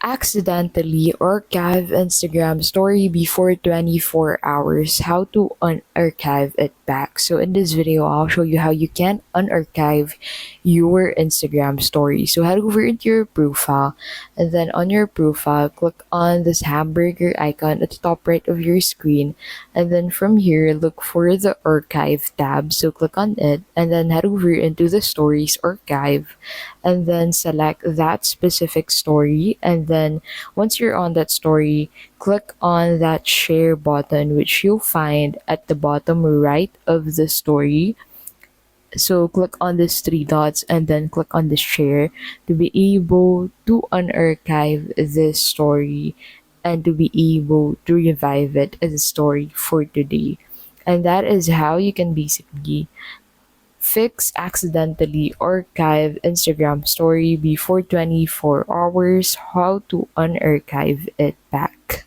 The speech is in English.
accidentally archive Instagram story before 24 hours, how to unarchive it back. So in this video, I'll show you how you can unarchive your Instagram story. So head over into your profile, and then on your profile, click on this hamburger icon at the top right of your screen. And then from here, look for the archive tab. So click on it, and then head over into the stories archive, and then select that specific story. And then once you're on that story, click on that share button, which you'll find at the bottom right of the story. So click on these three dots and then click on the share to be able to unarchive this story and to be able to revive it as a story for today. And that is how you can basically fix accidentally archive Instagram story before 24 hours, how to unarchive it back.